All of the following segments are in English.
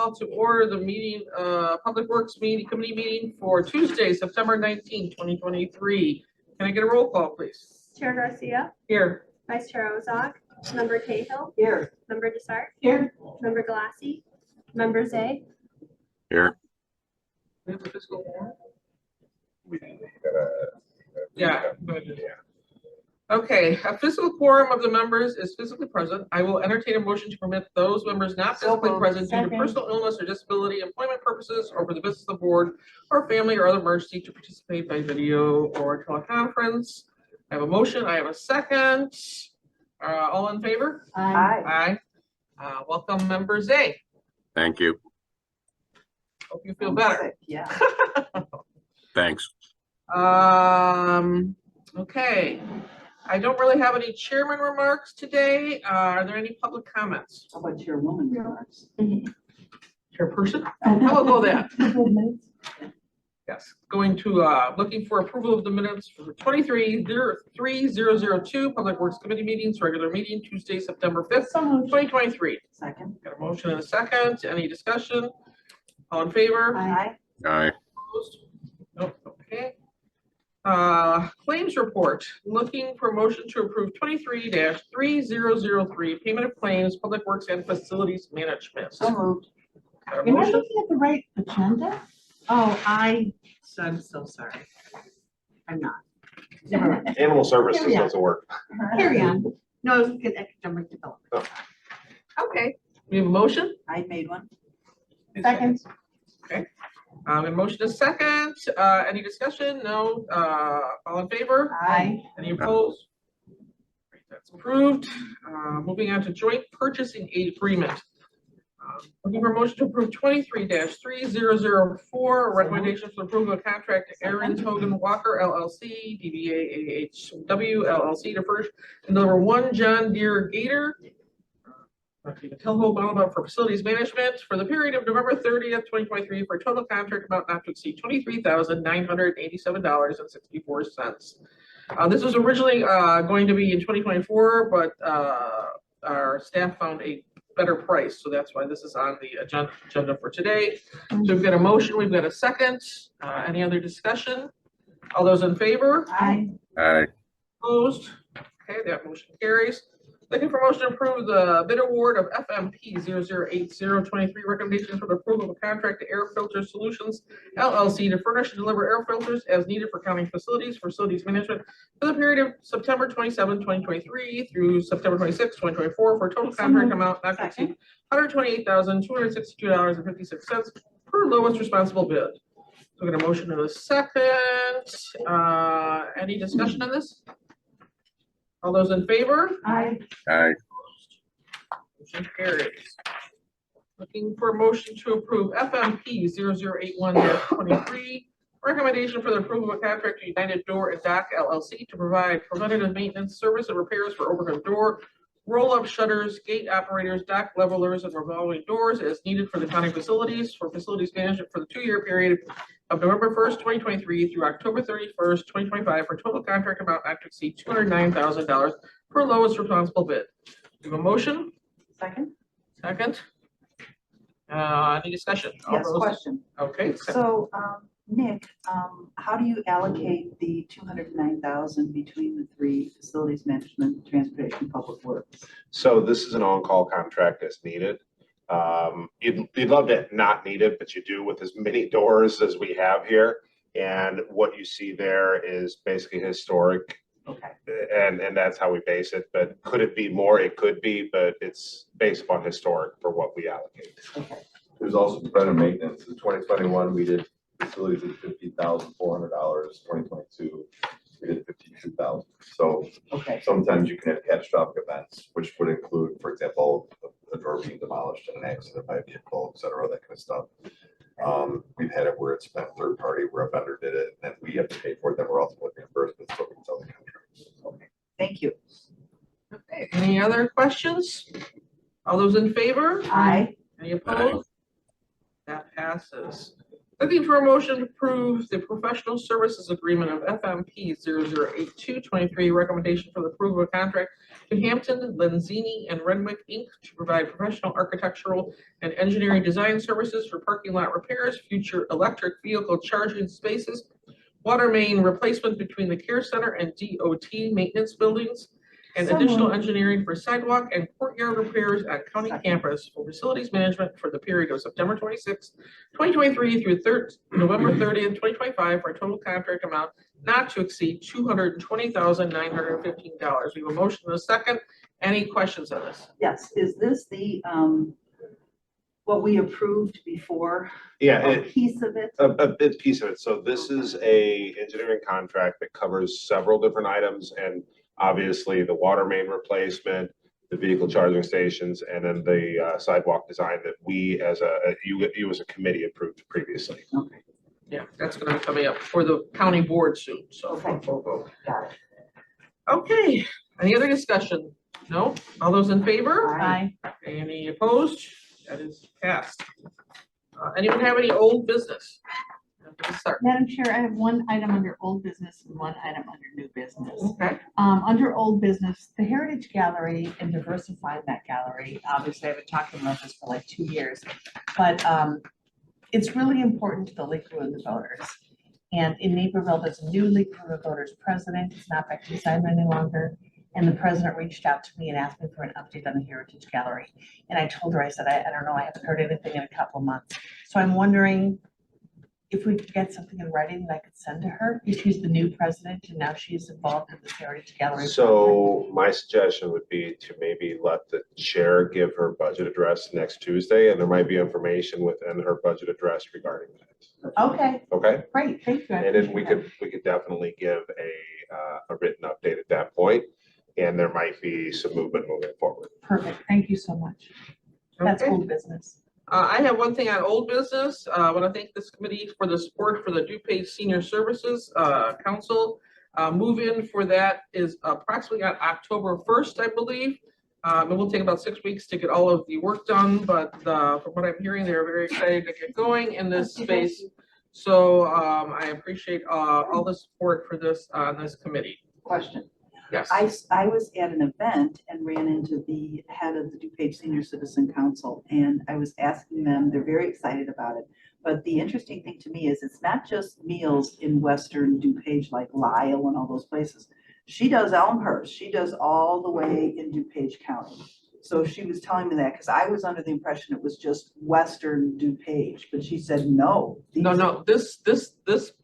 call to order the meeting, Public Works Committee meeting for Tuesday, September 19, 2023. Can I get a roll call, please? Chair Garcia. Here. Vice Chair Ozak. Member Cahill. Here. Member Desart. Here. Member Galassi. Member Zay. Here. We have a fiscal warrant? Yeah. Okay, a physical quorum of the members is physically present. I will entertain a motion to permit those members not physically present due to personal illness or disability, employment purposes, or for the business of the board, or family or other emergency to participate by video or teleconference. I have a motion. I have a second. All in favor? Aye. Aye. Welcome, Member Zay. Thank you. Hope you feel better. Yeah. Thanks. Okay. I don't really have any chairman remarks today. Are there any public comments? How about chairwoman remarks? Chairperson? How about go that? Yes, going to, looking for approval of the minutes for 23/3/002 Public Works Committee meetings, regular meeting, Tuesday, September 5th, 2023. Second. Got a motion and a second. Any discussion? All in favor? Aye. Aye. Opposed? Nope, okay. Claims report, looking for motion to approve 23-3003, payment of claims, Public Works and Facilities Management. So moved. Got a Am I motion? looking at the right agenda? Oh, I'm so sorry. I'm not. Never mind. Animal services Here we are. doesn't work. Carry on. No, it's good economic development. Okay, we have a motion? I made one. Second. Okay, a motion is second. Any discussion? No. All in favor? Aye. Any opposed? Great, that's approved. Moving on to joint purchasing agreement. Looking for motion to approve 23-3004, recommendations for approval of contract to Aaron Hogan Walker LLC, DBA AHW LLC to furnish and deliver one John Deere Gator. For facilities management for the period of November 30th, 2023 for a total contract amount not to exceed $23,987.64. This was originally going to be in 2024, but our staff found a better price, so that's why this is on the agenda for today. So we've got a motion, we've got a second. Any other discussion? All those in favor? Aye. Aye. Opposed? Okay, that motion carries. Looking for motion to approve the bid award of FMP 008023, recommendation for the approval of a contract to Air Filter Solutions LLC to furnish and deliver air filters as needed for county facilities management for the period of September 27, 2023 through September 26, 2024 for a total contract amount not to exceed $128,262.56 per lowest responsible bid. So we're going to motion in a second. Any discussion on this? All those in favor? Aye. Aye. Motion carries. Looking for a motion to approve FMP 0081-23, recommendation for the approval of a contract to United Door and Dock LLC to provide preventative maintenance service and repairs for overhead door, roll-up shutters, gate operators, dock levelers, and revolving doors as needed for the county facilities management for the 2-year period of November 1st, 2023 through October 31st, 2025 for total contract amount not to exceed $209,000 per lowest responsible bid. Do you have a motion? Second. Second. Any discussion? All Yes, those- question. Okay. So, Nick, how do you allocate the 209,000 between the three: facilities management, transportation, public works? So this is an on-call contract as needed. You'd love to not need it, but you do with as many doors as we have here. And what you see there is basically historic. Okay. And that's how we base it. But could it be more? It could be, but it's based upon historic for what we allocate. Okay. There's also preventive maintenance. In 2021, we did facilities at $50,400. 2022, we did $52,000. So Okay. sometimes you can have catastrophic events, which would include, for example, a door being demolished in an accident by a vehicle, et cetera, that kind of stuff. We've had it where it's been third party, where a vendor did it, and we have to pay for it. Then we're also looking at reimbursement, so we can sell the contract. Okay. Thank you. Okay. Any other questions? All those in favor? Aye. Any opposed? That passes. Looking for a motion to approve the professional services agreement of FMP 008223, recommendation for the approval of contract to Hampton, Lenzini, and Renwick, Inc. to provide professional architectural and engineering design services for parking lot repairs, future electric vehicle charging spaces, water main replacement between the care center and DOT maintenance buildings, and So additional moved. engineering for sidewalk and courtyard repairs at county campus for facilities management for the period of September 26, 2023 through November 30th, 2025, for a total contract amount not to exceed $220,915. We have a motion and a second. Any questions on this? Yes, is this the, what we approved before? Yeah, A piece of it? a big piece of it. So this is a engineering contract that covers several different items, and obviously the water main replacement, the vehicle charging stations, and then the sidewalk design that we as you as a committee approved previously. Okay, Yeah, that's gonna be coming up for the county board soon, so. Okay. got it. Okay, any other discussion? No? All those in favor? Aye. Any opposed? That is passed. Anyone have any old business? Let's start. Madam Chair, I have one item under old business and one item under new business. Okay, Under old business, the Heritage Gallery and diversifying that gallery, obviously I've been talking about this for like 2 years, but it's really important to the League of Women Voters. And in Naperville, there's a new League of Women Voters president. It's not Becky Simon any longer. And the president reached out to me and asked me for an update on the Heritage Gallery. And I told her, I said, I don't know, I haven't heard anything in a couple of months. So I'm wondering if we could get something in writing that I could send to her, if she's the new president and now she's involved in the Heritage Gallery. So my suggestion would be to maybe let the chair give her budget address next Tuesday, and there might be information within her budget address regarding that. Okay, Okay? great, thank you. I And then we appreciate could definitely give a written update at that point, and there might be some movement moving forward. that. Perfect, thank you so much. That's okay. old business. I have one thing on old business. I want to thank this committee for the support for the DuPage Senior Services Council. Move-in for that is approximately on October 1st, I believe. It will take about 6 weeks to get all of the work done, but from what I'm hearing, they're very excited to get going in this space. So I appreciate all the support for this on this committee. Question. Yes. I was at an event and ran into the head of the DuPage Senior Citizen Council, and I was asking them, they're very excited about it. But the interesting thing to me is it's not just meals in Western DuPage, like Lyle and all those places. She does Elmhurst. She does all the way in DuPage County. So she was telling me that because I was under the impression it was just Western DuPage, but she said, no. No, this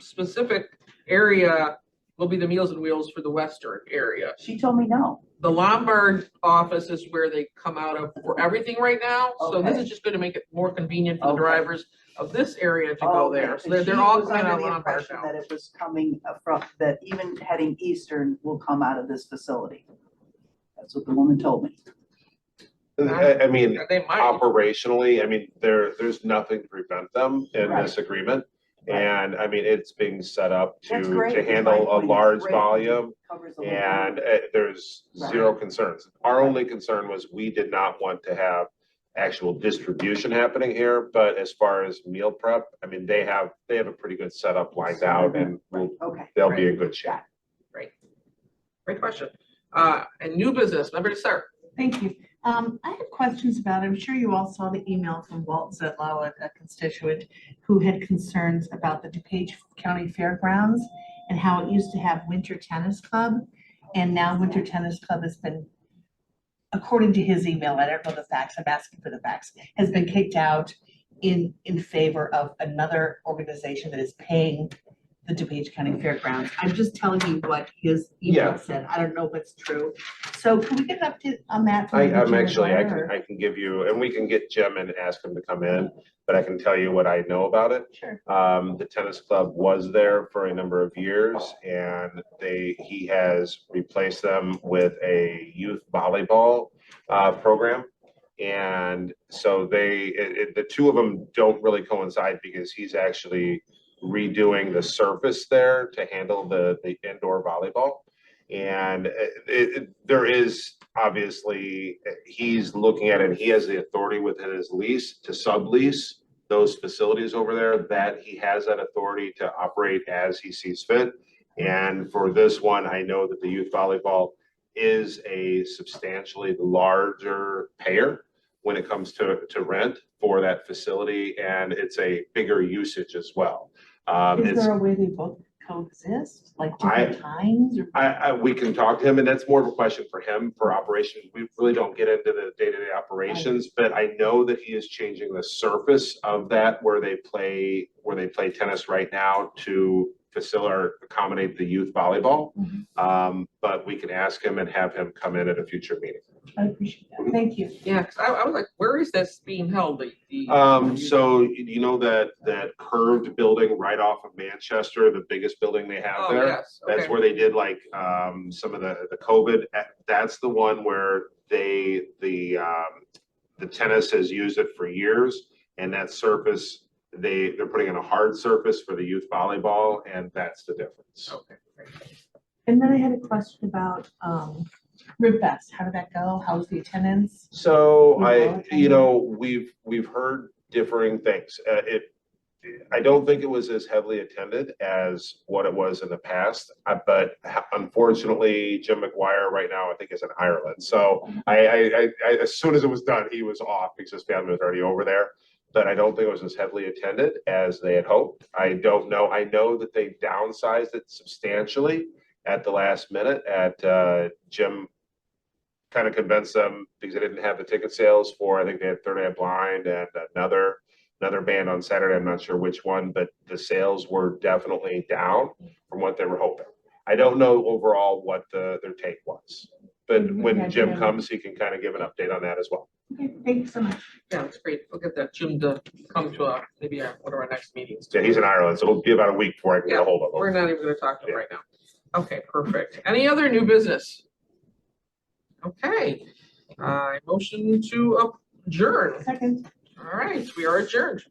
specific area will be the Meals and Wheels for the Western area. She told me no. The Lombard office is where they come out of for everything right now. So this Okay. is just going to make it more convenient for the Okay. drivers of this area to go Okay, there. So because they're she all was coming under out the Lombard impression now. that it was coming from, that even heading eastern will come out of this facility. That's what the woman told me. I mean, They might. operationally, I mean, there's nothing to prevent them in Right. this agreement. Right. And I mean, it's being set up That's to great. handle My a point is large great. volume, Covers the whole and county. there's Right. zero concerns. Our only concern was we did not want to have actual distribution happening here, but as far as meal prep, I mean, they have a pretty good setup lined out, and Okay. they'll be in good shape. Great question. And new business, remember to start. Thank you. I have questions about, I'm sure you all saw the email from Walt Zedlow, a constituent who had concerns about the DuPage County Fairgrounds and how it used to have Winter Tennis Club. And now Winter Tennis Club has been, according to his email, I don't know the facts, I'm asking for the facts, has been kicked out in favor of another organization that is paying the DuPage County Fairgrounds. I'm just telling you what his Yeah. email said. I don't know if it's true. So can we get an update on that? from the I'm Jim actually, McGuire, or- I can give you, and we can get Jim and ask him to come in, but I can tell you what I know about it. Sure. The tennis club was there for a number of years, and he has replaced them with a youth volleyball program. And so the two of them don't really coincide because he's actually redoing the surface there to handle the indoor volleyball. And there is obviously, he's looking at it, he has the authority within his lease to sublease those facilities over there, that he has that authority to operate as he sees fit. And for this one, I know that the youth volleyball is a substantially larger payer when it comes to rent for that facility, and it's a bigger usage as well. Is It's, there a way they both coexist, like different times or? we can talk to him, and that's more of a question for him for operation. We really don't get into the day-to-day operations, but I know that he is changing the surface of that where they play tennis right now to facilitate or accommodate the youth volleyball. But we can ask him and have him come in at a future meeting. I appreciate that. Thank you. Yeah, 'cause I was like, where is this being held? So you know that curved building right off of Manchester, the biggest building they have Oh, there? yes, That's okay. where they did like some of the COVID. That's the one where the tennis has used it for years, and that surface, they're putting in a hard surface for the youth volleyball, and that's the difference. Okay, great. And then I had a question about Rib Fest. How did that go? How was the attendance? So You know, we've heard differing things. I don't think it was as heavily attended as what it was in the past, but unfortunately, Jim McGuire right now, I think, is in Ireland. So I as soon as it was done, he was off because his family was already over there. But I don't think it was as heavily attended as they had hoped. I don't know. I know that they downsized it substantially at the last minute. Jim kind of convinced them because they didn't have the ticket sales for, I think they had Third Eye Blind and another band on Saturday. I'm not sure which one, but the sales were definitely down from what they were hoping. I don't know overall what their take was, but when Jim comes, he can kind of give an update on that as well. Okay, thank you so much. Yeah, that's great. We'll get that Jim to come to maybe one of our next meetings. Yeah, he's in Ireland, so it'll be about a week before I can get a hold of him. We're not even gonna talk to him right now. Okay, perfect. Any other new business? Okay, motion to adjourn. Second. All right, we are adjourned.